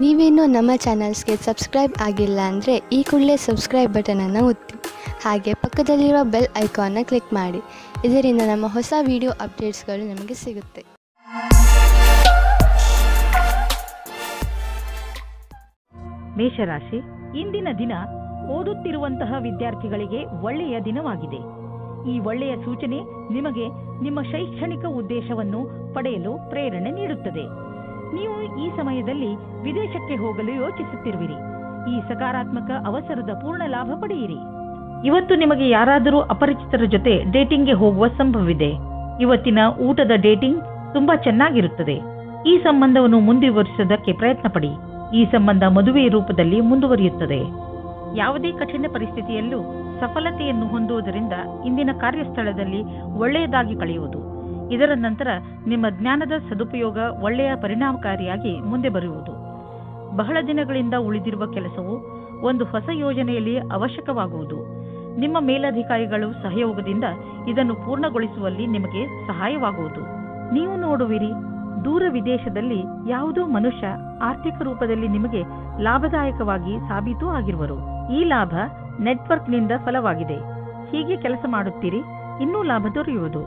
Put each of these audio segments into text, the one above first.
ನೀವೇನೂ ನಮ್ಮ ಚಾನಲ್ಸ್ಗೆ ಸಬ್ಸ್ಕ್ರೈಬ್ ಆಗಿಲ್ಲ ಅಂದರೆ ಈ ಕೂಡಲೇ ಸಬ್ಸ್ಕ್ರೈಬ್ ಬಟನನ್ನು ಒತ್ತಿ ಹಾಗೆ ಪಕ್ಕದಲ್ಲಿರುವ ಬೆಲ್ ಐಕಾನ್ನ ಕ್ಲಿಕ್ ಮಾಡಿ. ಇದರಿಂದ ನಮ್ಮ ಹೊಸ ವಿಡಿಯೋ ಅಪ್ಡೇಟ್ಸ್ಗಳು ನಿಮಗೆ ಸಿಗುತ್ತೆ. ಮೇಷರಾಶಿ, ಇಂದಿನ ದಿನ ಓದುತ್ತಿರುವಂತಹ ವಿದ್ಯಾರ್ಥಿಗಳಿಗೆ ಒಳ್ಳೆಯ ದಿನವಾಗಿದೆ. ಈ ಒಳ್ಳೆಯ ಸೂಚನೆ ನಿಮಗೆ ನಿಮ್ಮ ಶೈಕ್ಷಣಿಕ ಉದ್ದೇಶವನ್ನು ಪಡೆಯಲು ಪ್ರೇರಣೆ ನೀಡುತ್ತದೆ. ನೀವು ಈ ಸಮಯದಲ್ಲಿ ವಿದೇಶಕ್ಕೆ ಹೋಗಲು ಯೋಚಿಸುತ್ತಿರುವಿರಿ. ಈ ಸಕಾರಾತ್ಮಕ ಅವಸರದ ಪೂರ್ಣ ಲಾಭ ಪಡೆಯಿರಿ. ಇವತ್ತು ನಿಮಗೆ ಯಾರಾದರೂ ಅಪರಿಚಿತರ ಜೊತೆ ಡೇಟಿಂಗ್ಗೆ ಹೋಗುವ ಸಂಭವವಿದೆ. ಇವತ್ತಿನ ಊಟದ ಡೇಟಿಂಗ್ ತುಂಬಾ ಚೆನ್ನಾಗಿರುತ್ತದೆ. ಈ ಸಂಬಂಧವನ್ನು ಮುಂದುವರಿಸುವುದಕ್ಕೆ ಪ್ರಯತ್ನ ಪಡಿ. ಈ ಸಂಬಂಧ ಮದುವೆ ರೂಪದಲ್ಲಿ ಮುಂದುವರಿಯುತ್ತದೆ. ಯಾವುದೇ ಕಠಿಣ ಪರಿಸ್ಥಿತಿಯಲ್ಲೂ ಸಫಲತೆಯನ್ನು ಹೊಂದುವುದರಿಂದ ಇಂದಿನ ಕಾರ್ಯಸ್ಥಳದಲ್ಲಿ ಒಳ್ಳೆಯದಾಗಿ ಕಳೆಯುವುದು. ಇದರ ನಂತರ ನಿಮ್ಮ ಜ್ಞಾನದ ಸದುಪಯೋಗ ಒಳ್ಳೆಯ ಪರಿಣಾಮಕಾರಿಯಾಗಿ ಮುಂದೆ ಬರುವುದು. ಬಹಳ ದಿನಗಳಿಂದ ಉಳಿದಿರುವ ಕೆಲಸವು ಒಂದು ಹೊಸ ಯೋಜನೆಯಲ್ಲಿ ಅವಶ್ಯಕವಾಗುವುದು. ನಿಮ್ಮ ಮೇಲಧಿಕಾರಿಗಳು ಸಹಯೋಗದಿಂದ ಇದನ್ನು ಪೂರ್ಣಗೊಳಿಸುವಲ್ಲಿ ನಿಮಗೆ ಸಹಾಯವಾಗುವುದು. ನೀವು ನೋಡುವಿರಿ, ದೂರ ವಿದೇಶದಲ್ಲಿ ಯಾವುದೋ ಮನುಷ್ಯ ಆರ್ಥಿಕ ರೂಪದಲ್ಲಿ ನಿಮಗೆ ಲಾಭದಾಯಕವಾಗಿ ಸಾಬೀತು ಆಗಿರುವರು. ಈ ಲಾಭ ನೆಟ್ವರ್ಕ್ನಿಂದ ಫಲವಾಗಿದೆ. ಹೀಗೆ ಕೆಲಸ ಮಾಡುತ್ತೀರಿ, ಇನ್ನೂ ಲಾಭ ದೊರೆಯುವುದು.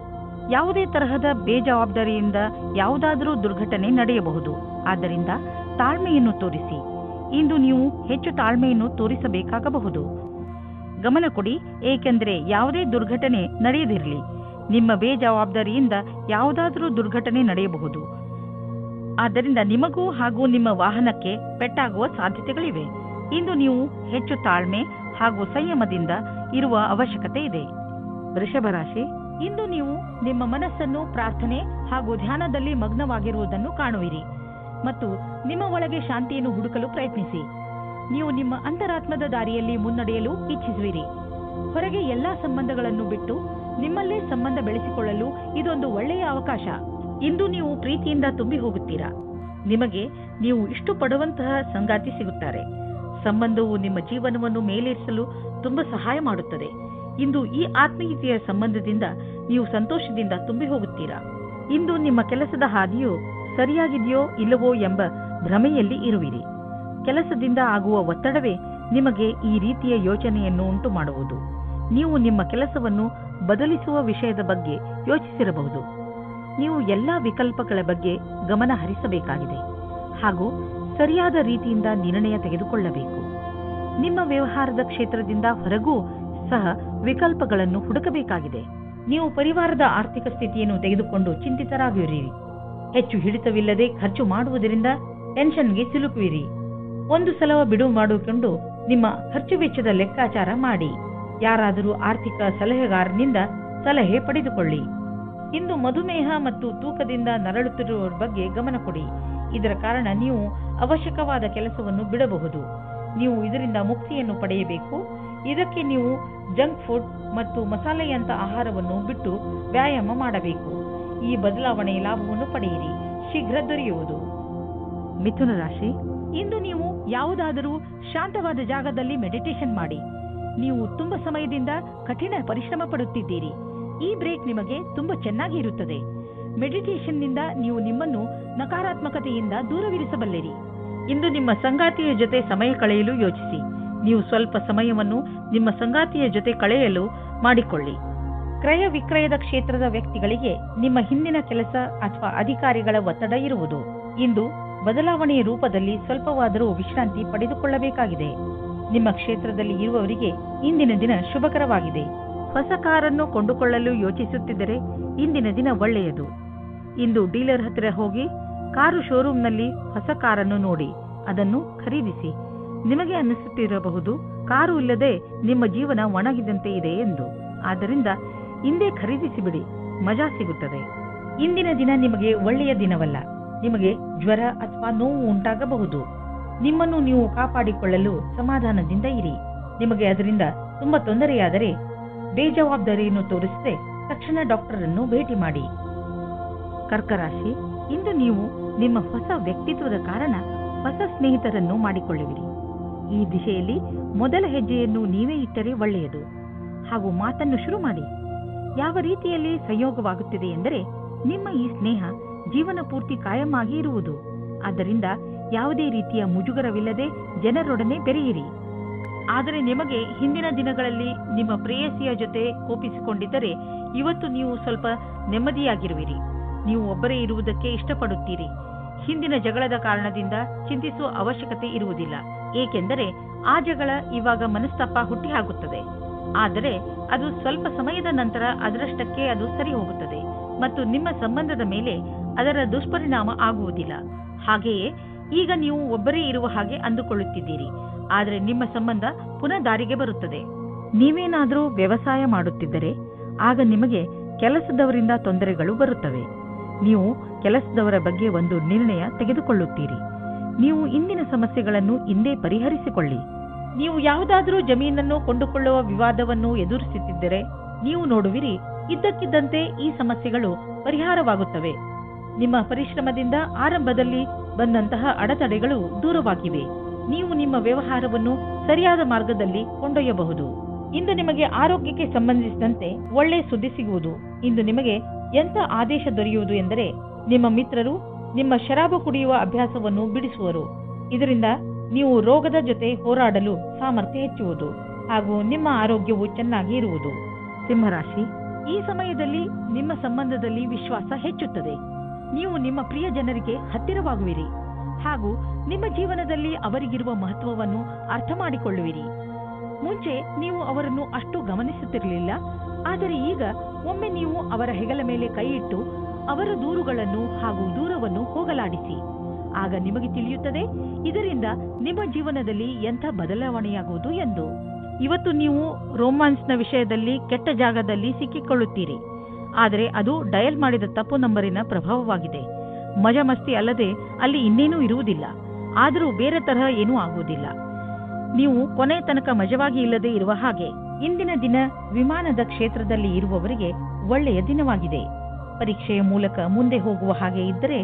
ಯಾವುದೇ ತರಹದ ಬೇಜವಾಬ್ದಾರಿಯಿಂದ ಯಾವುದಾದರೂ ದುರ್ಘಟನೆ ನಡೆಯಬಹುದು. ಆದ್ದರಿಂದ ತಾಳ್ಮೆಯನ್ನು ತೋರಿಸಿ. ಇಂದು ನೀವು ಹೆಚ್ಚು ತಾಳ್ಮೆಯನ್ನು ತೋರಿಸಬೇಕಾಗಬಹುದು. ಗಮನ ಕೊಡಿ, ಏಕೆಂದರೆ ಯಾವುದೇ ದುರ್ಘಟನೆ ನಡೆಯದಿರಲಿ. ನಿಮ್ಮ ಬೇಜವಾಬ್ದಾರಿಯಿಂದ ಯಾವುದಾದರೂ ದುರ್ಘಟನೆ ನಡೆಯಬಹುದು. ಆದ್ದರಿಂದ ನಿಮಗೂ ಹಾಗೂ ನಿಮ್ಮ ವಾಹನಕ್ಕೆ ಪೆಟ್ಟಾಗುವ ಸಾಧ್ಯತೆಗಳಿವೆ. ಇಂದು ನೀವು ಹೆಚ್ಚು ತಾಳ್ಮೆ ಹಾಗೂ ಸಂಯಮದಿಂದ ಇರುವ ಅವಶ್ಯಕತೆ ಇದೆ. ವೃಷಭ ರಾಶಿ, ಇಂದು ನೀವು ನಿಮ್ಮ ಮನಸ್ಸನ್ನು ಪ್ರಾರ್ಥನೆ ಹಾಗೂ ಧ್ಯಾನದಲ್ಲಿ ಮಗ್ನವಾಗಿರುವುದನ್ನು ಕಾಣುವಿರಿ ಮತ್ತು ನಿಮ್ಮ ಒಳಗೆ ಶಾಂತಿಯನ್ನು ಹುಡುಕಲು ಪ್ರಯತ್ನಿಸಿ. ನೀವು ನಿಮ್ಮ ಅಂತರಾತ್ಮದ ದಾರಿಯಲ್ಲಿ ಮುನ್ನಡೆಯಲು ಇಚ್ಛಿಸುವಿರಿ. ಹೊರಗೆ ಎಲ್ಲಾ ಸಂಬಂಧಗಳನ್ನು ಬಿಟ್ಟು ನಿಮ್ಮಲ್ಲೇ ಸಂಬಂಧ ಬೆಳೆಸಿಕೊಳ್ಳಲು ಇದೊಂದು ಒಳ್ಳೆಯ ಅವಕಾಶ. ಇಂದು ನೀವು ಪ್ರೀತಿಯಿಂದ ತುಂಬಿ ಹೋಗುತ್ತೀರಾ. ನಿಮಗೆ ನೀವು ಇಷ್ಟಪಡುವಂತಹ ಸಂಗಾತಿ ಸಿಗುತ್ತಾರೆ. ಸಂಬಂಧವು ನಿಮ್ಮ ಜೀವನವನ್ನು ಮೇಲೇರಿಸಲು ತುಂಬಾ ಸಹಾಯ ಮಾಡುತ್ತದೆ. ಇಂದು ಈ ಆತ್ಮೀಯತೆಯ ಸಂಬಂಧದಿಂದ ನೀವು ಸಂತೋಷದಿಂದ ತುಂಬಿ ಹೋಗುತ್ತೀರಾ. ಇಂದು ನಿಮ್ಮ ಕೆಲಸದ ಹಾದಿಯು ಸರಿಯಾಗಿದೆಯೋ ಇಲ್ಲವೋ ಎಂಬ ಭ್ರಮೆಯಲ್ಲಿ ಇರುವಿರಿ. ಕೆಲಸದಿಂದ ಆಗುವ ಒತ್ತಡವೇ ನಿಮಗೆ ಈ ರೀತಿಯ ಯೋಚನೆಯನ್ನು ಉಂಟು ಮಾಡುವುದು. ನೀವು ನಿಮ್ಮ ಕೆಲಸವನ್ನು ಬದಲಿಸುವ ವಿಷಯದ ಬಗ್ಗೆ ಯೋಚಿಸಿರಬಹುದು. ನೀವು ಎಲ್ಲಾ ವಿಕಲ್ಪಗಳ ಬಗ್ಗೆ ಗಮನ ಹರಿಸಬೇಕಾಗಿದೆ ಹಾಗೂ ಸರಿಯಾದ ರೀತಿಯಿಂದ ನಿರ್ಣಯ ತೆಗೆದುಕೊಳ್ಳಬೇಕು. ನಿಮ್ಮ ವ್ಯವಹಾರದ ಕ್ಷೇತ್ರದಿಂದ ಹೊರಗೂ ಸಹ ವಿಕಲ್ಪಗಳನ್ನು ಹುಡುಕಬೇಕಾಗಿದೆ. ನೀವು ಪರಿವಾರದ ಆರ್ಥಿಕ ಸ್ಥಿತಿಯನ್ನು ತೆಗೆದುಕೊಂಡು ಚಿಂತಿತರಾಗಿರುವಿರಿ. ಹೆಚ್ಚು ಹಿಡಿತವಿಲ್ಲದೆ ಖರ್ಚು ಮಾಡುವುದರಿಂದ ಟೆನ್ಷನ್ಗೆ ಸಿಲುಕುವಿರಿ. ಒಂದು ಸಲ ಬಿಡುವು ಮಾಡಿಕೊಂಡು ನಿಮ್ಮ ಖರ್ಚು ವೆಚ್ಚದ ಲೆಕ್ಕಾಚಾರ ಮಾಡಿ. ಯಾರಾದರೂ ಆರ್ಥಿಕ ಸಲಹೆಗಾರನಿಂದ ಸಲಹೆ ಪಡೆದುಕೊಳ್ಳಿ. ಇಂದು ಮಧುಮೇಹ ಮತ್ತು ತೂಕದಿಂದ ನರಳುತ್ತಿರುವವರ ಬಗ್ಗೆ ಗಮನ ಕೊಡಿ. ಇದರ ಕಾರಣ ನೀವು ಅವಶ್ಯಕವಾದ ಕೆಲಸವನ್ನು ಬಿಡಬಹುದು. ನೀವು ಇದರಿಂದ ಮುಕ್ತಿಯನ್ನು ಪಡೆಯಬೇಕು. ಇದಕ್ಕೆ ನೀವು ಜಂಕ್ ಫುಡ್ ಮತ್ತು ಮಸಾಲೆಯಂತ ಆಹಾರವನ್ನು ಬಿಟ್ಟು ವ್ಯಾಯಾಮ ಮಾಡಬೇಕು. ಈ ಬದಲಾವಣೆಯ ಲಾಭವನ್ನು ಪಡೆಯಿರಿ, ಶೀಘ್ರ ದೊರೆಯುವುದು. ಮಿಥುನ ರಾಶಿ, ಇಂದು ನೀವು ಯಾವುದಾದರೂ ಶಾಂತವಾದ ಜಾಗದಲ್ಲಿ ಮೆಡಿಟೇಷನ್ ಮಾಡಿ. ನೀವು ತುಂಬಾ ಸಮಯದಿಂದ ಕಠಿಣ ಪರಿಶ್ರಮ ಪಡುತ್ತಿದ್ದೀರಿ. ಈ ಬ್ರೇಕ್ ನಿಮಗೆ ತುಂಬಾ ಚೆನ್ನಾಗಿ ಇರುತ್ತದೆ. ಮೆಡಿಟೇಷನ್ನಿಂದ ನೀವು ನಿಮ್ಮನ್ನು ನಕಾರಾತ್ಮಕತೆಯಿಂದ ದೂರವಿರಿಸಬಲ್ಲಿರಿ. ಇಂದು ನಿಮ್ಮ ಸಂಗಾತಿಯ ಜೊತೆ ಸಮಯ ಕಳೆಯಲು ಯೋಚಿಸಿ. ನೀವು ಸ್ವಲ್ಪ ಸಮಯವನ್ನು ನಿಮ್ಮ ಸಂಗಾತಿಯ ಜೊತೆ ಕಳೆಯಲು ಮಾಡಿಕೊಳ್ಳಿ. ಕ್ರಯ ವಿಕ್ರಯದ ಕ್ಷೇತ್ರದ ವ್ಯಕ್ತಿಗಳಿಗೆ ನಿಮ್ಮ ಹಿಂದಿನ ಕೆಲಸ ಅಥವಾ ಅಧಿಕಾರಿಗಳ ಒತ್ತಡ ಇರುವುದು. ಇಂದು ಬದಲಾವಣೆಯ ರೂಪದಲ್ಲಿ ಸ್ವಲ್ಪವಾದರೂ ವಿಶ್ರಾಂತಿ ಪಡೆದುಕೊಳ್ಳಬೇಕಾಗಿದೆ. ನಿಮ್ಮ ಕ್ಷೇತ್ರದಲ್ಲಿ ಇರುವವರಿಗೆ ಇಂದಿನ ದಿನ ಶುಭಕರವಾಗಿದೆ. ಹೊಸ ಕಾರನ್ನು ಕೊಂಡುಕೊಳ್ಳಲು ಯೋಚಿಸುತ್ತಿದ್ದರೆ ಇಂದಿನ ದಿನ ಒಳ್ಳೆಯದು. ಇಂದು ಡೀಲರ್ ಹತ್ತಿರ ಹೋಗಿ ಕಾರು ಶೋರೂಮ್ನಲ್ಲಿ ಹೊಸ ಕಾರನ್ನು ನೋಡಿ ಅದನ್ನು ಖರೀದಿಸಿ. ನಿಮಗೆ ಅನ್ನಿಸುತ್ತಿರಬಹುದು, ಕಾರು ಇಲ್ಲದೆ ನಿಮ್ಮ ಜೀವನ ಒಣಗಿದಂತೆ ಇದೆ ಎಂದು. ಆದ್ದರಿಂದ ಇಂದೇ ಖರೀದಿಸಿಬಿಡಿ, ಮಜಾ ಸಿಗುತ್ತದೆ. ಇಂದಿನ ದಿನ ನಿಮಗೆ ಒಳ್ಳೆಯ ದಿನವಲ್ಲ. ನಿಮಗೆ ಜ್ವರ ಅಥವಾ ನೋವು ಉಂಟಾಗಬಹುದು. ನಿಮ್ಮನ್ನು ನೀವು ಕಾಪಾಡಿಕೊಳ್ಳಲು ಸಮಾಧಾನದಿಂದ ಇರಿ. ನಿಮಗೆ ಅದರಿಂದ ತುಂಬಾ ತೊಂದರೆಯಾದರೆ ಬೇಜವಾಬ್ದಾರಿಯನ್ನು ತೋರಿಸದೆ ತಕ್ಷಣ ಡಾಕ್ಟರ್ ಅನ್ನು ಭೇಟಿ ಮಾಡಿ. ಕರ್ಕರಾಶಿ, ಇಂದು ನೀವು ನಿಮ್ಮ ಹೊಸ ವ್ಯಕ್ತಿತ್ವದ ಕಾರಣ ಹೊಸ ಸ್ನೇಹಿತರನ್ನು ಮಾಡಿಕೊಳ್ಳುವಿರಿ. ಈ ದಿಶೆಯಲ್ಲಿ ಮೊದಲ ಹೆಜ್ಜೆಯನ್ನು ನೀವೇ ಇಟ್ಟರೆ ಒಳ್ಳೆಯದು ಹಾಗೂ ಮಾತನ್ನು ಶುರು ಮಾಡಿ. ಯಾವ ರೀತಿಯಲ್ಲಿ ಸಂಯೋಗವಾಗುತ್ತಿದೆ ಎಂದರೆ ನಿಮ್ಮ ಈ ಸ್ನೇಹ ಜೀವನ ಪೂರ್ತಿ ಕಾಯಂ ಆಗಿ ಇರುವುದು. ಆದ್ದರಿಂದ ಯಾವುದೇ ರೀತಿಯ ಮುಜುಗರವಿಲ್ಲದೆ ಜನರೊಡನೆ ಬೆರೆಯಿರಿ. ಆದರೆ ನಿಮಗೆ ಹಿಂದಿನ ದಿನಗಳಲ್ಲಿ ನಿಮ್ಮ ಪ್ರೇಯಸಿಯ ಜೊತೆ ಕೋಪಿಸಿಕೊಂಡಿದ್ದರೆ ಇವತ್ತು ನೀವು ಸ್ವಲ್ಪ ನೆಮ್ಮದಿಯಾಗಿರುವಿರಿ. ನೀವು ಒಬ್ಬರೇ ಇರುವುದಕ್ಕೆ ಇಷ್ಟಪಡುತ್ತೀರಿ. ಹಿಂದಿನ ಜಗಳದ ಕಾರಣದಿಂದ ಚಿಂತಿಸುವ ಅವಶ್ಯಕತೆ ಇರುವುದಿಲ್ಲ, ಏಕೆಂದರೆ ಆ ಜಗಳ ಇವಾಗ ಮನಸ್ತಾಪ ಹುಟ್ಟಿಹಾಕುತ್ತದೆ. ಆದರೆ ಅದು ಸ್ವಲ್ಪ ಸಮಯದ ನಂತರ ಅದರಷ್ಟಕ್ಕೆ ಅದು ಸರಿ ಹೋಗುತ್ತದೆ ಮತ್ತು ನಿಮ್ಮ ಸಂಬಂಧದ ಮೇಲೆ ಅದರ ದುಷ್ಪರಿಣಾಮ ಆಗುವುದಿಲ್ಲ. ಹಾಗೆಯೇ ಈಗ ನೀವು ಒಬ್ಬರೇ ಇರುವ ಹಾಗೆ ಅಂದುಕೊಳ್ಳುತ್ತಿದ್ದೀರಿ, ಆದರೆ ನಿಮ್ಮ ಸಂಬಂಧ ಪುನಃ ದಾರಿಗೆ ಬರುತ್ತದೆ. ನೀವೇನಾದರೂ ವ್ಯವಸಾಯ ಮಾಡುತ್ತಿದ್ದರೆ ಆಗ ನಿಮಗೆ ಕೆಲಸದವರಿಂದ ತೊಂದರೆಗಳು ಬರುತ್ತವೆ. ನೀವು ಕೆಲಸದವರ ಬಗ್ಗೆ ಒಂದು ನಿರ್ಣಯ ತೆಗೆದುಕೊಳ್ಳುತ್ತೀರಿ. ನೀವು ಇಂದಿನ ಸಮಸ್ಯೆಗಳನ್ನು ಇಂದೇ ಪರಿಹರಿಸಿಕೊಳ್ಳಿ. ನೀವು ಯಾವುದಾದರೂ ಜಮೀನನ್ನು ಕೊಂಡುಕೊಳ್ಳುವ ವಿವಾದವನ್ನು ಎದುರಿಸುತ್ತಿದ್ದರೆ ನೀವು ನೋಡುವಿರಿ, ಇದ್ದಕ್ಕಿದ್ದಂತೆ ಈ ಸಮಸ್ಯೆಗಳು ಪರಿಹಾರವಾಗುತ್ತವೆ. ನಿಮ್ಮ ಪರಿಶ್ರಮದಿಂದ ಆರಂಭದಲ್ಲಿ ಬಂದಂತಹ ಅಡೆತಡೆಗಳು ದೂರವಾಗಿವೆ. ನೀವು ನಿಮ್ಮ ವ್ಯವಹಾರವನ್ನು ಸರಿಯಾದ ಮಾರ್ಗದಲ್ಲಿ ಕೊಂಡೊಯ್ಯಬಹುದು. ಇಂದು ನಿಮಗೆ ಆರೋಗ್ಯಕ್ಕೆ ಸಂಬಂಧಿಸಿದಂತೆ ಒಳ್ಳೆ ಸುದ್ದಿ ಸಿಗುವುದು. ಇಂದು ನಿಮಗೆ ಎಂಥ ಆದೇಶ ದೊರೆಯುವುದು ಎಂದರೆ ನಿಮ್ಮ ಮಿತ್ರರು ನಿಮ್ಮ ಶರಾಬು ಕುಡಿಯುವ ಅಭ್ಯಾಸವನ್ನು ಬಿಡಿಸುವರು. ಇದರಿಂದ ನೀವು ರೋಗದ ಜೊತೆ ಹೋರಾಡಲು ಸಾಮರ್ಥ್ಯ ಹೆಚ್ಚುವುದು ಹಾಗೂ ನಿಮ್ಮ ಆರೋಗ್ಯವು ಚೆನ್ನಾಗಿ ಇರುವುದು. ಸಿಂಹರಾಶಿ, ಈ ಸಮಯದಲ್ಲಿ ನಿಮ್ಮ ಸಂಬಂಧದಲ್ಲಿ ವಿಶ್ವಾಸ ಹೆಚ್ಚುತ್ತದೆ. ನೀವು ನಿಮ್ಮ ಪ್ರಿಯ ಜನರಿಗೆ ಹತ್ತಿರವಾಗುವಿರಿ ಹಾಗೂ ನಿಮ್ಮ ಜೀವನದಲ್ಲಿ ಅವರಿಗಿರುವ ಮಹತ್ವವನ್ನು ಅರ್ಥ ಮಾಡಿಕೊಳ್ಳುವಿರಿ. ಮುಂಚೆ ನೀವು ಅವರನ್ನು ಅಷ್ಟು ಗಮನಿಸುತ್ತಿರಲಿಲ್ಲ, ಆದರೆ ಈಗ ಒಮ್ಮೆ ನೀವು ಅವರ ಹೆಗಲ ಮೇಲೆ ಕೈ ಇಟ್ಟು ಅವರ ದೂರುಗಳನ್ನು ಹಾಗೂ ದೂರವನ್ನು ಹೋಗಲಾಡಿಸಿ. ಆಗ ನಿಮಗೆ ತಿಳಿಯುತ್ತದೆ ಇದರಿಂದ ನಿಮ್ಮ ಜೀವನದಲ್ಲಿ ಎಂಥ ಬದಲಾವಣೆಯಾಗುವುದು ಎಂದು. ಇವತ್ತು ನೀವು ರೋಮಾನ್ಸ್ನ ವಿಷಯದಲ್ಲಿ ಕೆಟ್ಟ ಜಾಗದಲ್ಲಿ ಸಿಕ್ಕಿಕೊಳ್ಳುತ್ತೀರಿ, ಆದರೆ ಅದು ಡಯಲ್ ಮಾಡಿದ ತಪ್ಪು ನಂಬರಿನ ಪ್ರಭಾವವಾಗಿದೆ. ಮಜಾ ಮಸ್ತಿ ಅಲ್ಲದೆ ಅಲ್ಲಿ ಇನ್ನೇನೂ ಇರುವುದಿಲ್ಲ. ಆದರೂ ಬೇರೆ ತರಹ ಏನೂ ಆಗುವುದಿಲ್ಲ. ನೀವು ಕೊನೆ ತನಕ ಮಜವಾಗಿ ಇಲ್ಲದೆ ಇರುವ ಹಾಗೆ. ಇಂದಿನ ದಿನ ವಿಮಾನದ ಕ್ಷೇತ್ರದಲ್ಲಿ ಇರುವವರಿಗೆ ಒಳ್ಳೆಯ ದಿನವಾಗಿದೆ. ಪರೀಕ್ಷೆಯ ಮೂಲಕ ಮುಂದೆ ಹೋಗುವ ಹಾಗೆ ಇದ್ದರೆ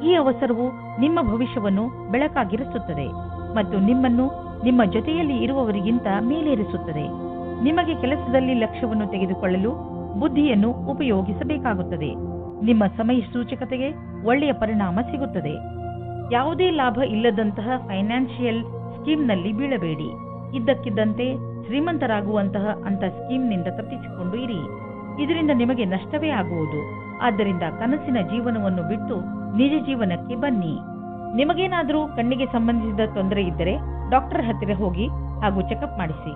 ಈ ಅವಸರವು ನಿಮ್ಮ ಭವಿಷ್ಯವನ್ನು ಬೆಳಕಾಗಿರಿಸುತ್ತದೆ ಮತ್ತು ನಿಮ್ಮನ್ನು ನಿಮ್ಮ ಜೊತೆಯಲ್ಲಿ ಇರುವವರಿಗಿಂತ ಮೇಲೇರಿಸುತ್ತದೆ. ನಿಮಗೆ ಕೆಲಸದಲ್ಲಿ ಲಕ್ಷ್ಯವನ್ನು ತೆಗೆದುಕೊಳ್ಳಲು ಬುದ್ಧಿಯನ್ನು ಉಪಯೋಗಿಸಬೇಕಾಗುತ್ತದೆ. ನಿಮ್ಮ ಸಮಯ ಸೂಚಕತೆಗೆ ಒಳ್ಳೆಯ ಪರಿಣಾಮ ಸಿಗುತ್ತದೆ. ಯಾವುದೇ ಲಾಭ ಇಲ್ಲದಂತಹ ಫೈನಾನ್ಷಿಯಲ್ ಸ್ಕೀಮ್ನಲ್ಲಿ ಬೀಳಬೇಡಿ. ಇದ್ದಕ್ಕಿದ್ದಂತೆ ಶ್ರೀಮಂತರಾಗುವಂತಹ ಅಂತ ಸ್ಕೀಮ್ನಿಂದ ತಪ್ಪಿಸಿಕೊಂಡು ಇರಿ. ಇದರಿಂದ ನಿಮಗೆ ನಷ್ಟವೇ ಆಗುವುದು. ಆದ್ದರಿಂದ ಕನಸಿನ ಜೀವನವನ್ನು ಬಿಟ್ಟು ನಿಜ ಜೀವನಕ್ಕೆ ಬನ್ನಿ. ನಿಮಗೇನಾದರೂ ಕಣ್ಣಿಗೆ ಸಂಬಂಧಿಸಿದ ತೊಂದರೆ ಇದ್ದರೆ ಡಾಕ್ಟರ್ ಹತ್ತಿರ ಹೋಗಿ ಹಾಗೂ ಚೆಕಪ್ ಮಾಡಿಸಿ.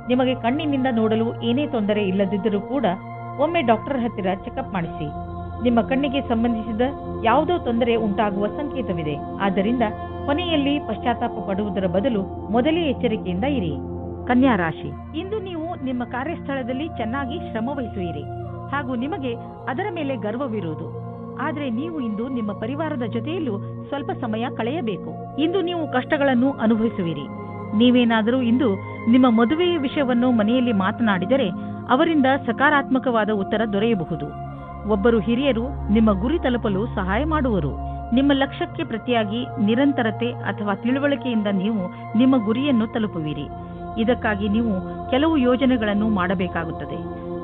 ನಿಮಗೆ ಕಣ್ಣಿನಿಂದ ನೋಡಲು ಏನೇ ತೊಂದರೆ ಇಲ್ಲದಿದ್ದರೂ ಕೂಡ ಒಮ್ಮೆ ಡಾಕ್ಟರ್ ಹತ್ತಿರ ಚೆಕಪ್ ಮಾಡಿಸಿ. ನಿಮ್ಮ ಕಣ್ಣಿಗೆ ಸಂಬಂಧಿಸಿದ ಯಾವುದೋ ತೊಂದರೆ ಉಂಟಾಗುವ ಸಂಕೇತವಿದೆ. ಆದ್ದರಿಂದ ಕೊನೆಯಲ್ಲಿ ಪಶ್ಚಾತ್ತಾಪ ಪಡುವುದರ ಬದಲು ಮೊದಲೇ ಎಚ್ಚರಿಕೆಯಿಂದ ಇರಿ. ಕನ್ಯಾ ರಾಶಿ, ಇಂದು ನೀವು ನಿಮ್ಮ ಕಾರ್ಯಸ್ಥಳದಲ್ಲಿ ಚೆನ್ನಾಗಿ ಶ್ರಮ ವಹಿಸುವಿರಿ ಹಾಗೂ ನಿಮಗೆ ಅದರ ಮೇಲೆ ಗರ್ವವಿರುವುದು. ಆದರೆ ನೀವು ಇಂದು ನಿಮ್ಮ ಪರಿವಾರದ ಜೊತೆಯಲ್ಲೂ ಸ್ವಲ್ಪ ಸಮಯ ಕಳೆಯಬೇಕು. ಇಂದು ನೀವು ಕಷ್ಟಗಳನ್ನು ಅನುಭವಿಸುವಿರಿ. ನೀವೇನಾದರೂ ಇಂದು ನಿಮ್ಮ ಮದುವೆಯ ವಿಷಯವನ್ನು ಮನೆಯಲ್ಲಿ ಮಾತನಾಡಿದರೆ ಅವರಿಂದ ಸಕಾರಾತ್ಮಕವಾದ ಉತ್ತರ ದೊರೆಯಬಹುದು. ಒಬ್ಬರು ಹಿರಿಯರು ನಿಮ್ಮ ಗುರಿ ತಲುಪಲು ಸಹಾಯ ಮಾಡುವರು. ನಿಮ್ಮ ಲಕ್ಷ್ಯಕ್ಕೆ ಪ್ರತಿಯಾಗಿ ನಿರಂತರತೆ ಅಥವಾ ತಿಳುವಳಿಕೆಯಿಂದ ನೀವು ನಿಮ್ಮ ಗುರಿಯನ್ನು ತಲುಪುವಿರಿ. ಇದಕ್ಕಾಗಿ ನೀವು ಕೆಲವು ಯೋಜನೆಗಳನ್ನು ಮಾಡಬೇಕಾಗುತ್ತದೆ.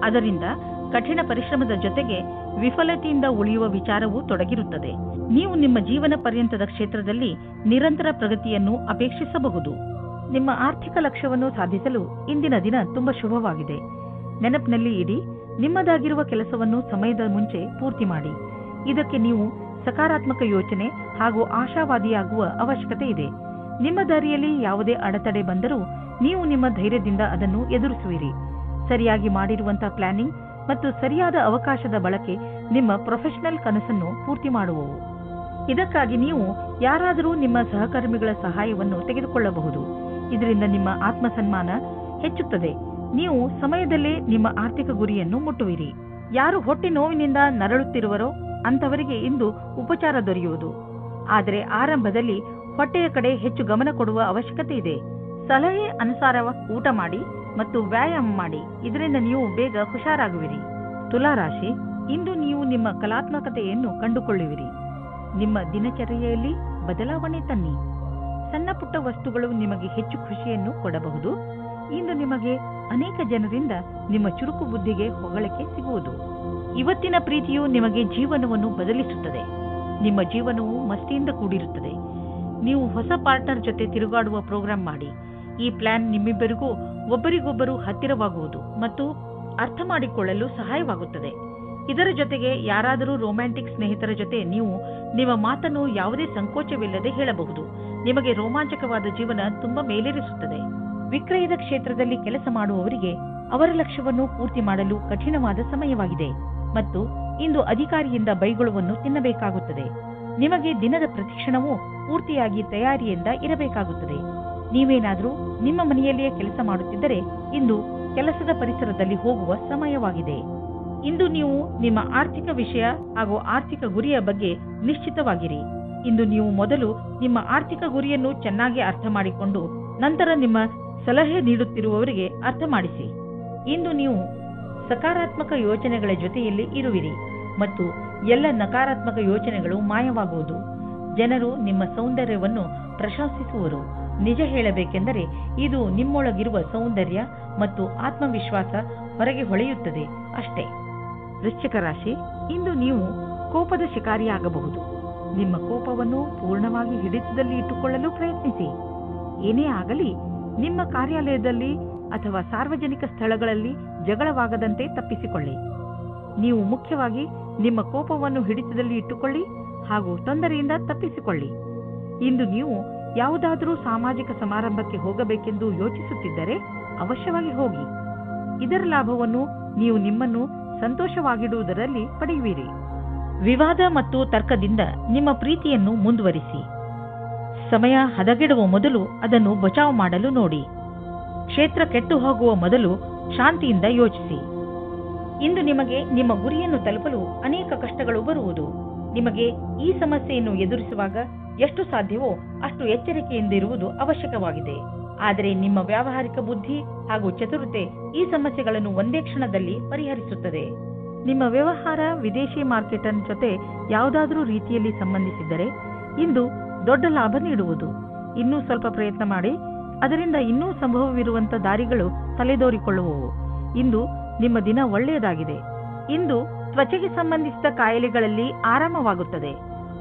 ಅದರಿಂದ ಕಠಿಣ ಪರಿಶ್ರಮದ ಜೊತೆಗೆ ವಿಫಲತೆಯಿಂದ ಉಳಿಯುವ ವಿಚಾರವೂ ತೊಡಗಿರುತ್ತದೆ. ನೀವು ನಿಮ್ಮ ಜೀವನ ಪರ್ಯಂತದ ಕ್ಷೇತ್ರದಲ್ಲಿ ನಿರಂತರ ಪ್ರಗತಿಯನ್ನು ಅಪೇಕ್ಷಿಸಬಹುದು. ನಿಮ್ಮ ಆರ್ಥಿಕ ಲಕ್ಷ್ಯವನ್ನು ಸಾಧಿಸಲು ಇಂದಿನ ದಿನ ತುಂಬಾ ಶುಭವಾಗಿದೆ. ನೆನಪಿನಲ್ಲಿ ಇಡಿ, ನಿಮ್ಮದಾಗಿರುವ ಕೆಲಸವನ್ನು ಸಮಯದ ಮುಂಚೆ ಪೂರ್ತಿ ಮಾಡಿ. ಇದಕ್ಕೆ ನೀವು ಸಕಾರಾತ್ಮಕ ಯೋಚನೆ ಹಾಗೂ ಆಶಾವಾದಿಯಾಗುವ ಅವಶ್ಯಕತೆ ಇದೆ. ನಿಮ್ಮ ದಾರಿಯಲ್ಲಿ ಯಾವುದೇ ಅಡೆತಡೆ ಬಂದರೂ ನೀವು ನಿಮ್ಮ ಧೈರ್ಯದಿಂದ ಅದನ್ನು ಎದುರಿಸುವಿರಿ. ಸರಿಯಾಗಿ ಮಾಡಿರುವಂತಹ ಪ್ಲಾನಿಂಗ್ ಮತ್ತು ಸರಿಯಾದ ಅವಕಾಶದ ಬಳಕೆ ನಿಮ್ಮ ಪ್ರೊಫೆಷನಲ್ ಕನಸನ್ನು ಪೂರ್ತಿ ಮಾಡುವವು. ಇದಕ್ಕಾಗಿ ನೀವು ಯಾರಾದರೂ ನಿಮ್ಮ ಸಹಕರ್ಮಿಗಳ ಸಹಾಯವನ್ನು ತೆಗೆದುಕೊಳ್ಳಬಹುದು. ಇದರಿಂದ ನಿಮ್ಮ ಆತ್ಮಸನ್ಮಾನ ಹೆಚ್ಚುತ್ತದೆ. ನೀವು ಸಮಯದಲ್ಲೇ ನಿಮ್ಮ ಆರ್ಥಿಕ ಗುರಿಯನ್ನು ಮುಟ್ಟುವಿರಿ. ಯಾರು ಹೊಟ್ಟೆ ನೋವಿನಿಂದ ನರಳುತ್ತಿರುವರೋ ಅಂತವರಿಗೆ ಇಂದು ಉಪಚಾರ ದೊರೆಯುವುದು. ಆದರೆ ಆರಂಭದಲ್ಲಿ ಹೊಟ್ಟೆಯ ಕಡೆ ಹೆಚ್ಚು ಗಮನ ಕೊಡುವ ಅವಶ್ಯಕತೆ ಇದೆ. ಸಲಹೆ ಅನುಸಾರ ಊಟ ಮಾಡಿ ಮತ್ತು ವ್ಯಾಯಾಮ ಮಾಡಿ. ಇದರಿಂದ ನೀವು ಬೇಗ ಹುಷಾರಾಗುವಿರಿ. ತುಲಾರಾಶಿ, ಇಂದು ನೀವು ನಿಮ್ಮ ಕಲಾತ್ಮಕತೆಯನ್ನು ಕಂಡುಕೊಳ್ಳುವಿರಿ. ನಿಮ್ಮ ದಿನಚರ್ಯೆಯಲ್ಲಿ ಬದಲಾವಣೆ ತನ್ನಿ. ಸಣ್ಣ ಪುಟ್ಟ ವಸ್ತುಗಳು ನಿಮಗೆ ಹೆಚ್ಚು ಖುಷಿಯನ್ನು ಕೊಡಬಹುದು. ಇಂದು ನಿಮಗೆ ಅನೇಕ ಜನರಿಂದ ನಿಮ್ಮ ಚುರುಕು ಬುದ್ಧಿಗೆ ಹೊಗಳಿಕೆ ಸಿಗುವುದು. ಇವತ್ತಿನ ಪ್ರೀತಿಯು ನಿಮಗೆ ಜೀವನವನ್ನು ಬದಲಿಸುತ್ತದೆ. ನಿಮ್ಮ ಜೀವನವು ಮಸ್ತಿಯಿಂದ ಕೂಡಿರುತ್ತದೆ. ನೀವು ಹೊಸ ಪಾರ್ಟ್ನರ್ ಜೊತೆ ತಿರುಗಾಡುವ ಪ್ರೋಗ್ರಾಂ ಮಾಡಿ. ಈ ಪ್ಲಾನ್ ನಿಮ್ಮಿಬ್ಬರಿಗೂ ಒಬ್ಬರಿಗೊಬ್ಬರು ಹತ್ತಿರವಾಗುವುದು ಮತ್ತು ಅರ್ಥ ಮಾಡಿಕೊಳ್ಳಲು ಸಹಾಯವಾಗುತ್ತದೆ. ಇದರ ಜೊತೆಗೆ ಯಾರಾದರೂ ರೊಮ್ಯಾಂಟಿಕ್ ಸ್ನೇಹಿತರ ಜೊತೆ ನೀವು ನಿಮ್ಮ ಮಾತನ್ನು ಯಾವುದೇ ಸಂಕೋಚವಿಲ್ಲದೆ ಹೇಳಬಹುದು. ನಿಮಗೆ ರೋಮಾಂಚಕವಾದ ಜೀವನ ತುಂಬಾ ಮೇಲೇರಿಸುತ್ತದೆ. ವಿಕ್ರಯದ ಕ್ಷೇತ್ರದಲ್ಲಿ ಕೆಲಸ ಮಾಡುವವರಿಗೆ ಅವರ ಲಕ್ಷ್ಯವನ್ನು ಪೂರ್ತಿ ಮಾಡಲು ಕಠಿಣವಾದ ಸಮಯವಾಗಿದೆ ಮತ್ತು ಇಂದು ಅಧಿಕಾರಿಯಿಂದ ಬೈಗುಳವನ್ನು ತಿನ್ನಬೇಕಾಗುತ್ತದೆ. ನಿಮಗೆ ದಿನದ ಪ್ರತಿಕ್ಷಣವೂ ಪೂರ್ತಿಯಾಗಿ ತಯಾರಿಯಿಂದ ಇರಬೇಕಾಗುತ್ತದೆ. ನೀವೇನಾದರೂ ನಿಮ್ಮ ಮನೆಯಲ್ಲಿಯೇ ಕೆಲಸ ಮಾಡುತ್ತಿದ್ದರೆ ಇಂದು ಕೆಲಸದ ಪರಿಸರದಲ್ಲಿ ಹೋಗುವ ಸಮಯವಾಗಿದೆ. ಇಂದು ನೀವು ನಿಮ್ಮ ಆರ್ಥಿಕ ವಿಷಯ ಹಾಗೂ ಆರ್ಥಿಕ ಗುರಿಯ ಬಗ್ಗೆ ನಿಶ್ಚಿತವಾಗಿರಿ. ಇಂದು ನೀವು ಮೊದಲು ನಿಮ್ಮ ಆರ್ಥಿಕ ಗುರಿಯನ್ನು ಚೆನ್ನಾಗಿ ಅರ್ಥ ಮಾಡಿಕೊಂಡು ನಂತರ ನಿಮ್ಮ ಸಲಹೆ ನೀಡುತ್ತಿರುವವರಿಗೆ ಅರ್ಥ ಮಾಡಿಸಿ. ಇಂದು ನೀವು ಸಕಾರಾತ್ಮಕ ಯೋಚನೆಗಳ ಜೊತೆಯಲ್ಲಿ ಇರುವಿರಿ ಮತ್ತು ಎಲ್ಲ ನಕಾರಾತ್ಮಕ ಯೋಚನೆಗಳು ಮಾಯವಾಗುವುದು. ಜನರು ನಿಮ್ಮ ಸೌಂದರ್ಯವನ್ನು ಪ್ರಶಂಸಿಸುವರು. ನಿಜ ಹೇಳಬೇಕೆಂದರೆ ಇದು ನಿಮ್ಮೊಳಗಿರುವ ಸೌಂದರ್ಯ ಮತ್ತು ಆತ್ಮವಿಶ್ವಾಸ ಹೊರಗೆ ಹೊಳೆಯುತ್ತದೆ ಅಷ್ಟೇ. ವೃಶ್ಚಿಕ ರಾಶಿ, ಇಂದು ನೀವು ಕೋಪದ ಶಿಕಾರಿಯಾಗಬಹುದು. ನಿಮ್ಮ ಕೋಪವನ್ನು ಪೂರ್ಣವಾಗಿ ಹಿಡಿತದಲ್ಲಿ ಇಟ್ಟುಕೊಳ್ಳಲು ಪ್ರಯತ್ನಿಸಿ. ಏನೇ ಆಗಲಿ ನಿಮ್ಮ ಕಾರ್ಯಾಲಯದಲ್ಲಿ ಅಥವಾ ಸಾರ್ವಜನಿಕ ಸ್ಥಳಗಳಲ್ಲಿ ಜಗಳವಾಗದಂತೆ ತಪ್ಪಿಸಿಕೊಳ್ಳಿ. ನೀವು ಮುಖ್ಯವಾಗಿ ನಿಮ್ಮ ಕೋಪವನ್ನು ಹಿಡಿತದಲ್ಲಿ ಇಟ್ಟುಕೊಳ್ಳಿ ಹಾಗೂ ತೊಂದರೆಯಿಂದ ತಪ್ಪಿಸಿಕೊಳ್ಳಿ. ಇಂದು ನೀವು ಯಾವುದಾದರೂ ಸಾಮಾಜಿಕ ಸಮಾರಂಭಕ್ಕೆ ಹೋಗಬೇಕೆಂದು ಯೋಚಿಸುತ್ತಿದ್ದರೆ ಅವಶ್ಯವಾಗಿ ಹೋಗಿ. ಇದರ ಲಾಭವನ್ನು ನೀವು ನಿಮ್ಮನ್ನು ಸಂತೋಷವಾಗಿಡುವುದರಲ್ಲಿ ಪಡೆಯುವಿರಿ. ವಿವಾದ ಮತ್ತು ತರ್ಕದಿಂದ ನಿಮ್ಮ ಪ್ರೀತಿಯನ್ನು ಮುಂದುವರಿಸಿ. ಸಮಯ ಹದಗೆಡುವ ಮೊದಲು ಅದನ್ನು ಬಚಾವ್ ಮಾಡಲು ನೋಡಿ. ಕ್ಷೇತ್ರ ಕೆಟ್ಟು ಹೋಗುವ ಮೊದಲು ಶಾಂತಿಯಿಂದ ಯೋಚಿಸಿ. ಇಂದು ನಿಮಗೆ ನಿಮ್ಮ ಗುರಿಯನ್ನು ತಲುಪಲು ಅನೇಕ ಕಷ್ಟಗಳು ಬರುವುದು. ನಿಮಗೆ ಈ ಸಮಸ್ಯೆಯನ್ನು ಎದುರಿಸುವಾಗ ಎಷ್ಟು ಸಾಧ್ಯವೋ ಅಷ್ಟು ಎಚ್ಚರಿಕೆಯಿಂದಿರುವುದು ಅವಶ್ಯಕವಾಗಿದೆ. ಆದರೆ ನಿಮ್ಮ ವ್ಯಾವಹಾರಿಕ ಬುದ್ಧಿ ಹಾಗೂ ಚತುರತೆ ಈ ಸಮಸ್ಯೆಗಳನ್ನು ಒಂದೇ ಕ್ಷಣದಲ್ಲಿ ಪರಿಹರಿಸುತ್ತದೆ. ನಿಮ್ಮ ವ್ಯವಹಾರ ವಿದೇಶಿ ಮಾರ್ಕೆಟ್ ಜೊತೆ ಯಾವುದಾದರೂ ರೀತಿಯಲ್ಲಿ ಸಂಬಂಧಿಸಿದ್ದರೆ ಇಂದು ದೊಡ್ಡ ಲಾಭ ನೀಡುವುದು. ಇನ್ನೂ ಸ್ವಲ್ಪ ಪ್ರಯತ್ನ ಮಾಡಿ, ಅದರಿಂದ ಇನ್ನೂ ಸಂಭವವಿರುವಂತಹ ದಾರಿಗಳು ತಲೆದೋರಿಕೊಳ್ಳುವವು. ಇಂದು ನಿಮ್ಮ ದಿನ ಒಳ್ಳೆಯದಾಗಿದೆ. ಇಂದು ತ್ವಚೆಗೆ ಸಂಬಂಧಿಸಿದ ಕಾಯಿಲೆಗಳಲ್ಲಿ ಆರಾಮವಾಗುತ್ತದೆ.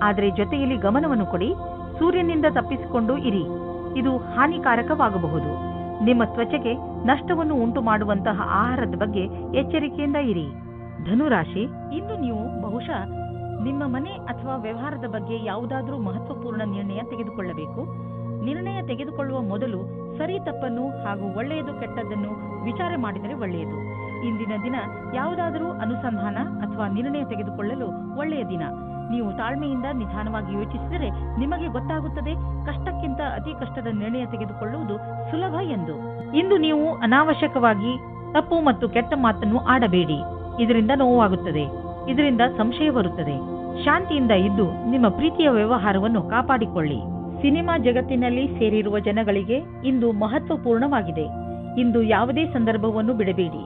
ಆದರೆ ಜೊತೆಯಲ್ಲಿ ಗಮನವನ್ನು ಕೊಡಿ. ಸೂರ್ಯನಿಂದ ತಪ್ಪಿಸಿಕೊಂಡು ಇರಿ. ಇದು ಹಾನಿಕಾರಕವಾಗಬಹುದು. ನಿಮ್ಮ ತ್ವಚೆಗೆ ನಷ್ಟವನ್ನು ಉಂಟು ಮಾಡುವಂತಹ ಆಹಾರದ ಬಗ್ಗೆ ಎಚ್ಚರಿಕೆಯಿಂದ ಇರಿ. ಧನುರಾಶಿ, ಇಂದು ನೀವು ಬಹುಶಃ ನಿಮ್ಮ ಮನೆ ಅಥವಾ ವ್ಯವಹಾರದ ಬಗ್ಗೆ ಯಾವುದಾದರೂ ಮಹತ್ವಪೂರ್ಣ ನಿರ್ಣಯ ತೆಗೆದುಕೊಳ್ಳಬೇಕು. ನಿರ್ಣಯ ತೆಗೆದುಕೊಳ್ಳುವ ಮೊದಲು ಸರಿ ತಪ್ಪನ್ನು ಹಾಗೂ ಒಳ್ಳೆಯದು ಕೆಟ್ಟದ್ದನ್ನು ವಿಚಾರ ಮಾಡಿದರೆ ಒಳ್ಳೆಯದು. ಇಂದಿನ ದಿನ ಯಾವುದಾದರೂ ಅನುಸಂಧಾನ ಅಥವಾ ನಿರ್ಣಯ ತೆಗೆದುಕೊಳ್ಳಲು ಒಳ್ಳೆಯ ದಿನ. ನೀವು ತಾಳ್ಮೆಯಿಂದ ನಿಧಾನವಾಗಿ ಯೋಚಿಸಿದರೆ ನಿಮಗೆ ಗೊತ್ತಾಗುತ್ತದೆ ಕಷ್ಟಕ್ಕಿಂತ ಅತಿ ಕಷ್ಟದ ನಿರ್ಣಯ ತೆಗೆದುಕೊಳ್ಳುವುದು ಸುಲಭ ಎಂದು. ಇಂದು ನೀವು ಅನಾವಶ್ಯಕವಾಗಿ ತಪ್ಪು ಮತ್ತು ಕೆಟ್ಟ ಮಾತನ್ನು ಆಡಬೇಡಿ. ಇದರಿಂದ ನೋವಾಗುತ್ತದೆ, ಇದರಿಂದ ಸಂಶಯ ಬರುತ್ತದೆ. ಶಾಂತಿಯಿಂದ ಇದ್ದು ನಿಮ್ಮ ಪ್ರೀತಿಯ ವ್ಯವಹಾರವನ್ನು ಕಾಪಾಡಿಕೊಳ್ಳಿ. ಸಿನಿಮಾ ಜಗತ್ತಿನಲ್ಲಿ ಸೇರಿರುವ ಜನಗಳಿಗೆ ಇಂದು ಮಹತ್ವಪೂರ್ಣವಾಗಿದೆ. ಇಂದು ಯಾವುದೇ ಸಂದರ್ಭವನ್ನು ಬಿಡಬೇಡಿ.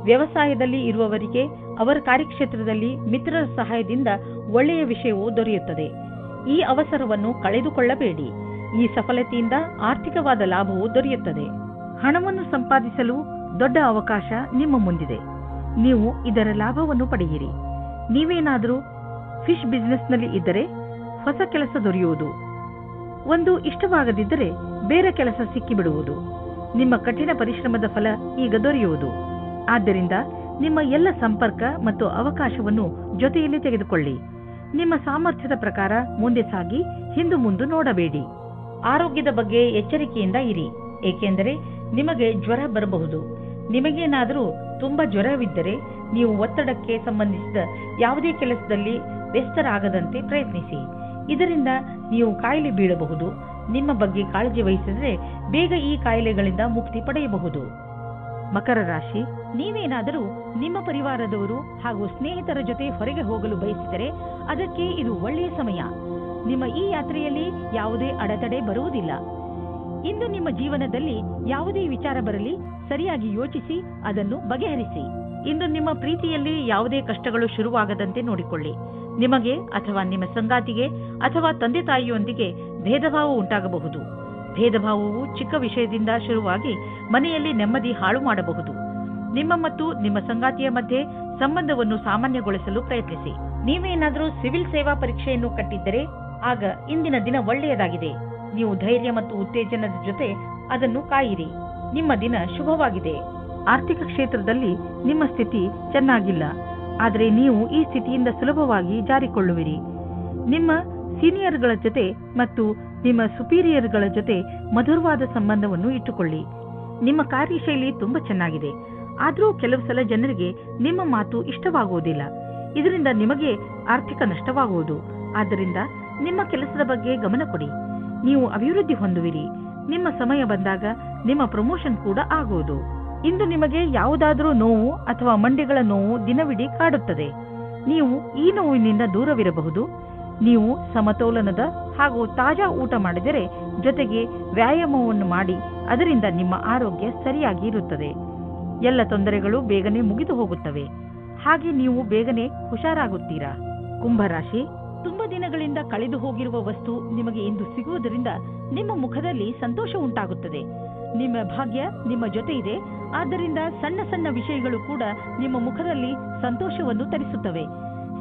ವ್ಯವಸಾಯದಲ್ಲಿ ಇರುವವರಿಗೆ ಅವರ ಕಾರ್ಯಕ್ಷೇತ್ರದಲ್ಲಿ ಮಿತ್ರರ ಸಹಾಯದಿಂದ ಒಳ್ಳೆಯ ವಿಷಯವೂ ದೊರೆಯುತ್ತದೆ. ಈ ಅವಸರವನ್ನು ಕಳೆದುಕೊಳ್ಳಬೇಡಿ. ಈ ಸಫಲತೆಯಿಂದ ಆರ್ಥಿಕವಾದ ಲಾಭವೂ ದೊರೆಯುತ್ತದೆ. ಹಣವನ್ನು ಸಂಪಾದಿಸಲು ದೊಡ್ಡ ಅವಕಾಶ ನಿಮ್ಮ ಮುಂದಿದೆ. ನೀವು ಇದರ ಲಾಭವನ್ನು ಪಡೆಯಿರಿ. ನೀವೇನಾದರೂ ಫಿಶ್ ಬಿಸಿನೆಸ್ನಲ್ಲಿ ಇದ್ದರೆ ಹೊಸ ಕೆಲಸ ದೊರೆಯುವುದು. ಒಂದು ಇಷ್ಟವಾಗದಿದ್ದರೆ ಬೇರೆ ಕೆಲಸ ಸಿಕ್ಕಿಬಿಡುವುದು. ನಿಮ್ಮ ಕಠಿಣ ಪರಿಶ್ರಮದ ಫಲ ಈಗ ದೊರೆಯುವುದು. ಆದ್ದರಿಂದ ನಿಮ್ಮ ಎಲ್ಲ ಸಂಪರ್ಕ ಮತ್ತು ಅವಕಾಶವನ್ನು ಜೊತೆಯಲ್ಲಿ ತೆಗೆದುಕೊಳ್ಳಿ. ನಿಮ್ಮ ಸಾಮರ್ಥ್ಯದ ಪ್ರಕಾರ ಮುಂದೆ ಸಾಗಿ ಹಿಂದು ಮುಂದೆ ನೋಡಬೇಡಿ. ಆರೋಗ್ಯದ ಬಗ್ಗೆ ಎಚ್ಚರಿಕೆಯಿಂದ ಇರಿ, ಏಕೆಂದರೆ ನಿಮಗೆ ಜ್ವರ ಬರಬಹುದು. ನಿಮಗೇನಾದರೂ ತುಂಬಾ ಜ್ವರವಿದ್ದರೆ ನೀವು ಒತ್ತಡಕ್ಕೆ ಸಂಬಂಧಿಸಿದ ಯಾವುದೇ ಕೆಲಸದಲ್ಲಿ ವ್ಯಸ್ತರಾಗದಂತೆ ಪ್ರಯತ್ನಿಸಿ. ಇದರಿಂದ ನೀವು ಕಾಯಿಲೆ ಬೀಳಬಹುದು. ನಿಮ್ಮ ಬಗ್ಗೆ ಕಾಳಜಿ ವಹಿಸಿದರೆ ಬೇಗ ಈ ಕಾಯಿಲೆಗಳಿಂದ ಮುಕ್ತಿ ಪಡೆಯಬಹುದು. ಮಕರ ರಾಶಿ, ನೀವೇನಾದರೂ ನಿಮ್ಮ ಪರಿವಾರದವರು ಹಾಗೂ ಸ್ನೇಹಿತರ ಜೊತೆ ಹೊರಗೆ ಹೋಗಲು ಬಯಸಿದರೆ ಅದಕ್ಕೆ ಇದು ಒಳ್ಳೆಯ ಸಮಯ. ನಿಮ್ಮ ಈ ಯಾತ್ರೆಯಲ್ಲಿ ಯಾವುದೇ ಅಡೆತಡೆ ಬರುವುದಿಲ್ಲ. ಇಂದು ನಿಮ್ಮ ಜೀವನದಲ್ಲಿ ಯಾವುದೇ ವಿಚಾರ ಬರಲಿ ಸರಿಯಾಗಿ ಯೋಚಿಸಿ ಅದನ್ನು ಬಗೆಹರಿಸಿ. ಇಂದು ನಿಮ್ಮ ಪ್ರೀತಿಯಲ್ಲಿ ಯಾವುದೇ ಕಷ್ಟಗಳು ಶುರುವಾಗದಂತೆ ನೋಡಿಕೊಳ್ಳಿ. ನಿಮಗೆ ಅಥವಾ ನಿಮ್ಮ ಸಂಗಾತಿಗೆ ಅಥವಾ ತಂದೆ ತಾಯಿಯೊಂದಿಗೆ ಭೇದಭಾವ ಉಂಟಾಗಬಹುದು. ಭೇದಭಾವವು ಚಿಕ್ಕ ವಿಷಯದಿಂದ ಶುರುವಾಗಿ ಮನೆಯಲ್ಲಿ ನೆಮ್ಮದಿ ಹಾಳು ಮಾಡಬಹುದು. ನಿಮ್ಮ ಮತ್ತು ನಿಮ್ಮ ಸಂಗಾತಿಯ ಮಧ್ಯೆ ಸಂಬಂಧವನ್ನು ಸಾಮಾನ್ಯಗೊಳಿಸಲು ಪ್ರಯತ್ನಿಸಿ. ನೀವೇನಾದರೂ ಸಿವಿಲ್ ಸೇವಾ ಪರೀಕ್ಷೆಯನ್ನು ಕಟ್ಟಿದ್ದರೆ ಆಗ ಇಂದಿನ ದಿನ ಒಳ್ಳೆಯದಾಗಿದೆ. ನೀವು ಧೈರ್ಯ ಮತ್ತು ಉತ್ತೇಜನದ ಜೊತೆ ಅದನ್ನು ಕಾಯಿರಿ. ನಿಮ್ಮ ದಿನ ಶುಭವಾಗಿದೆ. ಆರ್ಥಿಕ ಕ್ಷೇತ್ರದಲ್ಲಿ ನಿಮ್ಮ ಸ್ಥಿತಿ ಚೆನ್ನಾಗಿಲ್ಲ, ಆದರೆ ನೀವು ಈ ಸ್ಥಿತಿಯಿಂದ ಸುಲಭವಾಗಿ ಜಾರಿಕೊಳ್ಳುವಿರಿ. ನಿಮ್ಮ ಸೀನಿಯರ್ಗಳ ಜೊತೆ ಮತ್ತು ನಿಮ್ಮ ಸುಪೀರಿಯರ್ಗಳ ಜೊತೆ ಮಧುರವಾದ ಸಂಬಂಧವನ್ನು ಇಟ್ಟುಕೊಳ್ಳಿ. ನಿಮ್ಮ ಕಾರ್ಯಶೈಲಿ ತುಂಬಾ ಚೆನ್ನಾಗಿದೆ, ಆದರೂ ಕೆಲವು ಸಲ ಜನರಿಗೆ ನಿಮ್ಮ ಮಾತು ಇಷ್ಟವಾಗುವುದಿಲ್ಲ. ಇದರಿಂದ ನಿಮಗೆ ಆರ್ಥಿಕ ನಷ್ಟವಾಗುವುದು. ಆದ್ದರಿಂದ ನಿಮ್ಮ ಕೆಲಸದ ಬಗ್ಗೆ ಗಮನ ಕೊಡಿ. ನೀವು ಅಭಿವೃದ್ಧಿ ಹೊಂದುವಿರಿ. ನಿಮ್ಮ ಸಮಯ ಬಂದಾಗ ನಿಮ್ಮ ಪ್ರಮೋಷನ್ ಕೂಡ ಆಗುವುದು. ಇಂದು ನಿಮಗೆ ಯಾವುದಾದರೂ ನೋವು ಅಥವಾ ಮಂಡಿಗಳ ನೋವು ದಿನವಿಡೀ ಕಾಡುತ್ತದೆ. ನೀವು ಈ ನೋವಿನಿಂದ ದೂರವಿರಬಹುದು. ನೀವು ಸಮತೋಲನದ ಹಾಗೂ ತಾಜಾ ಊಟ ಮಾಡಿದರೆ, ಜೊತೆಗೆ ವ್ಯಾಯಾಮವನ್ನು ಮಾಡಿ, ಅದರಿಂದ ನಿಮ್ಮ ಆರೋಗ್ಯ ಸರಿಯಾಗಿ ಇರುತ್ತದೆ. ಎಲ್ಲ ತೊಂದರೆಗಳು ಬೇಗನೆ ಮುಗಿದು ಹೋಗುತ್ತವೆ. ಹಾಗೆ ನೀವು ಬೇಗನೆ ಹುಷಾರಾಗುತ್ತೀರಾ. ಕುಂಭರಾಶಿ, ತುಂಬಾ ದಿನಗಳಿಂದ ಕಳೆದು ಹೋಗಿರುವ ವಸ್ತು ನಿಮಗೆ ಇಂದು ಸಿಗುವುದರಿಂದ ನಿಮ್ಮ ಮುಖದಲ್ಲಿ ಸಂತೋಷ ಉಂಟಾಗುತ್ತದೆ. ನಿಮ್ಮ ಭಾಗ್ಯ ನಿಮ್ಮ ಜೊತೆ ಇದೆ. ಆದ್ದರಿಂದ ಸಣ್ಣ ಸಣ್ಣ ವಿಷಯಗಳು ಕೂಡ ನಿಮ್ಮ ಮುಖದಲ್ಲಿ ಸಂತೋಷವನ್ನು ತರಿಸುತ್ತವೆ.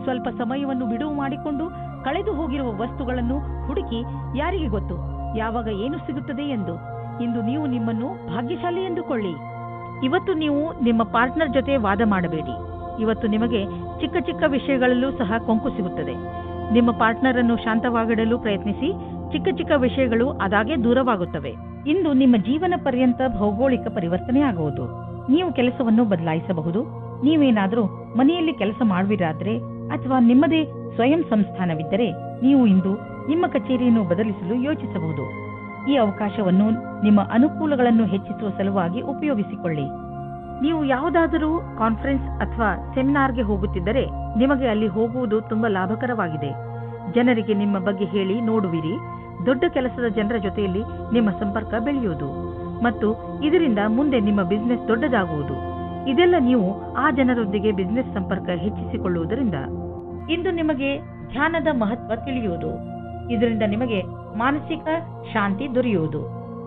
ಸ್ವಲ್ಪ ಸಮಯವನ್ನು ಬಿಡುವು ಮಾಡಿಕೊಂಡು ಕಳೆದು ಹೋಗಿರುವ ವಸ್ತುಗಳನ್ನು ಹುಡುಕಿ, ಯಾರಿಗೆ ಗೊತ್ತು ಯಾವಾಗ ಏನು ಸಿಗುತ್ತದೆ ಎಂದು. ಇಂದು ನೀವು ನಿಮ್ಮನ್ನು ಭಾಗ್ಯಶಾಲಿ ಎಂದುಕೊಳ್ಳಿ. ಇವತ್ತು ನೀವು ನಿಮ್ಮ ಪಾರ್ಟ್ನರ್ ಜೊತೆ ವಾದ ಮಾಡಬೇಡಿ. ಇವತ್ತು ನಿಮಗೆ ಚಿಕ್ಕ ಚಿಕ್ಕ ವಿಷಯಗಳಲ್ಲೂ ಸಹ ಕೊಂಕು ಸಿಗುತ್ತದೆ. ನಿಮ್ಮ ಪಾರ್ಟ್ನರ್ ಅನ್ನು ಶಾಂತವಾಗಿಡಲು ಪ್ರಯತ್ನಿಸಿ. ಚಿಕ್ಕ ಚಿಕ್ಕ ವಿಷಯಗಳು ಅದಾಗೆ ದೂರವಾಗುತ್ತವೆ. ಇಂದು ನಿಮ್ಮ ಜೀವನ ಪರ್ಯಂತ ಭೌಗೋಳಿಕ ಪರಿವರ್ತನೆ ಆಗುವುದು. ನೀವು ಕೆಲಸವನ್ನು ಬದಲಾಯಿಸಬಹುದು. ನೀವೇನಾದರೂ ಮನೆಯಲ್ಲಿ ಕೆಲಸ ಮಾಡುವಿರಾದ್ರೆ ಅಥವಾ ನಿಮ್ಮದೇ ಸ್ವಯಂ ಸಂಸ್ಥಾನವಿದ್ದರೆ ನೀವು ಇಂದು ನಿಮ್ಮ ಕಚೇರಿಯನ್ನು ಬದಲಿಸಲು ಯೋಚಿಸಬಹುದು. ಈ ಅವಕಾಶವನ್ನು ನಿಮ್ಮ ಅನುಕೂಲಗಳನ್ನು ಹೆಚ್ಚಿಸುವ ಸಲುವಾಗಿ ಉಪಯೋಗಿಸಿಕೊಳ್ಳಿ. ನೀವು ಯಾವುದಾದರೂ ಕಾನ್ಫರೆನ್ಸ್ ಅಥವಾ ಸೆಮಿನಾರ್ಗೆ ಹೋಗುತ್ತಿದ್ದರೆ ನಿಮಗೆ ಅಲ್ಲಿ ಹೋಗುವುದು ತುಂಬಾ ಲಾಭಕರವಾಗಿದೆ. ಜನರಿಗೆ ನಿಮ್ಮ ಬಗ್ಗೆ ಹೇಳಿ ನೋಡುವಿರಿ. ದೊಡ್ಡ ಕೆಲಸದ ಜನರ ಜೊತೆಯಲ್ಲಿ ನಿಮ್ಮ ಸಂಪರ್ಕ ಬೆಳೆಯುವುದು ಮತ್ತು ಇದರಿಂದ ಮುಂದೆ ನಿಮ್ಮ ಬಿಸಿನೆಸ್ ದೊಡ್ಡದಾಗುವುದು. ಇದೆಲ್ಲ ನೀವು ಆ ಜನರೊಂದಿಗೆ ಬಿಸಿನೆಸ್ ಸಂಪರ್ಕ ಹೆಚ್ಚಿಸಿಕೊಳ್ಳುವುದರಿಂದ. ಇಂದು ನಿಮಗೆ ಧ್ಯಾನದ ಮಹತ್ವ ತಿಳಿಯುವುದು. ಇದರಿಂದ ನಿಮಗೆ ಮಾನಸಿಕ ಶಾಂತಿ ದೊರೆಯುವುದು.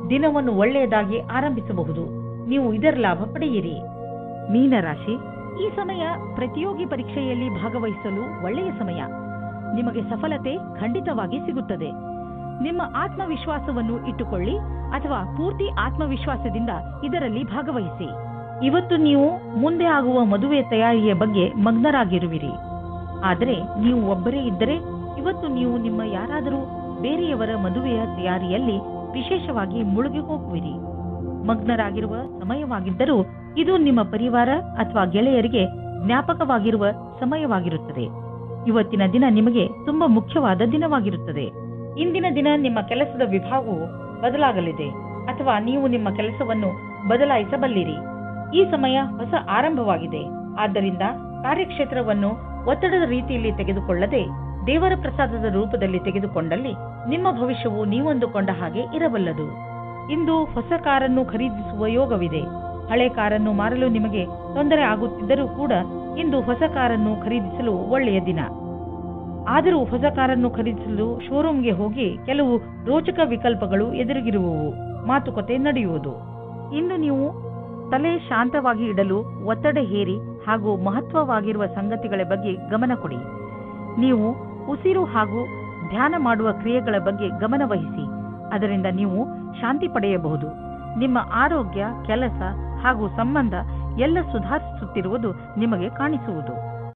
ದಿನವನ್ನು ಒಳ್ಳೆಯದಾಗಿ ಆರಂಭಿಸಬಹುದು. ನೀವು ಇದರ ಲಾಭ ಪಡೆಯಿರಿ. ಮೀನರಾಶಿ, ಈ ಸಮಯ ಪ್ರತಿಯೋಗಿ ಪರೀಕ್ಷೆಯಲ್ಲಿ ಭಾಗವಹಿಸಲು ಒಳ್ಳೆಯ ಸಮಯ. ನಿಮಗೆ ಸಫಲತೆ ಖಂಡಿತವಾಗಿ ಸಿಗುತ್ತದೆ. ನಿಮ್ಮ ಆತ್ಮವಿಶ್ವಾಸವನ್ನು ಇಟ್ಟುಕೊಳ್ಳಿ ಅಥವಾ ಪೂರ್ತಿ ಆತ್ಮವಿಶ್ವಾಸದಿಂದ ಇದರಲ್ಲಿ ಭಾಗವಹಿಸಿ. ಇವತ್ತು ನೀವು ಮುಂದೆ ಆಗುವ ಮದುವೆ ತಯಾರಿಯ ಬಗ್ಗೆ ಮಗ್ನರಾಗಿರುವಿರಿ. ಆದರೆ ನೀವು ಒಬ್ಬರೇ ಇದ್ದರೆ ಇವತ್ತು ನೀವು ನಿಮ್ಮ ಯಾರಾದರೂ ಬೇರೆಯವರ ಮದುವೆಯ ತಯಾರಿಯಲ್ಲಿ ವಿಶೇಷವಾಗಿ ಮುಳುಗಿ ಹೋಗುವಿರಿ. ಮಗ್ನರಾಗಿರುವ ಸಮಯವಾಗಿದ್ದರೂ ಇದು ನಿಮ್ಮ ಪರಿವಾರ ಅಥವಾ ಗೆಳೆಯರಿಗೆ ಜ್ಞಾಪಕವಾಗಿರುವ ಸಮಯವಾಗಿರುತ್ತದೆ. ಇವತ್ತಿನ ದಿನ ನಿಮಗೆ ತುಂಬಾ ಮುಖ್ಯವಾದ ದಿನವಾಗಿರುತ್ತದೆ. ಇಂದಿನ ದಿನ ನಿಮ್ಮ ಕೆಲಸದ ವಿಭಾಗವು ಬದಲಾಗಲಿದೆ ಅಥವಾ ನೀವು ನಿಮ್ಮ ಕೆಲಸವನ್ನು ಬದಲಾಯಿಸಬಲ್ಲಿರಿ. ಈ ಸಮಯ ಹೊಸ ಆರಂಭವಾಗಿದೆ. ಆದ್ದರಿಂದ ಕಾರ್ಯಕ್ಷೇತ್ರವನ್ನು ಒತ್ತಡದ ರೀತಿಯಲ್ಲಿ ತೆಗೆದುಕೊಳ್ಳದೆ ದೇವರ ಪ್ರಸಾದದ ರೂಪದಲ್ಲಿ ತೆಗೆದುಕೊಂಡಲ್ಲಿ ನಿಮ್ಮ ಭವಿಷ್ಯವು ನೀವಂದುಕೊಂಡ ಹಾಗೆ ಇರಬಲ್ಲದು. ಇಂದು ಹೊಸ ಕಾರನ್ನು ಖರೀದಿಸುವ ಯೋಗವಿದೆ. ಹಳೆ ಕಾರನ್ನು ಮಾರಲು ನಿಮಗೆ ತೊಂದರೆ ಆಗುತ್ತಿದ್ದರೂ ಕೂಡ ಇಂದು ಹೊಸ ಕಾರನ್ನು ಖರೀದಿಸಲು ಒಳ್ಳೆಯ ದಿನ. ಆದರೂ ಹೊಸ ಕಾರನ್ನು ಖರೀದಿಸಲು ಶೋರೂಮ್ಗೆ ಹೋಗಿ ಕೆಲವು ರೋಚಕ ವಿಕಲ್ಪಗಳು ಎದುರಿಗಿರುವವು. ಮಾತುಕತೆ ನಡೆಯುವುದು. ಇಂದು ನೀವು ತಲೆ ಶಾಂತವಾಗಿ ಇಡಲು ಒತ್ತಡ ಹೇರಿ ಹಾಗೂ ಮಹತ್ವವಾಗಿರುವ ಸಂಗತಿಗಳ ಬಗ್ಗೆ ಗಮನ ಕೊಡಿ. ನೀವು ಉಸಿರು ಹಾಗೂ ಧ್ಯಾನ ಮಾಡುವ ಕ್ರಿಯೆಗಳ ಬಗ್ಗೆ ಗಮನ ವಹಿಸಿ. ಅದರಿಂದ ನೀವು ಶಾಂತಿ ಪಡೆಯಬಹುದು. ನಿಮ್ಮ ಆರೋಗ್ಯ, ಕೆಲಸ ಹಾಗೂ ಸಂಬಂಧ ಎಲ್ಲ ಸುಧಾರಿಸುತ್ತಿರುವುದು ನಿಮಗೆ ಕಾಣಿಸುವುದು.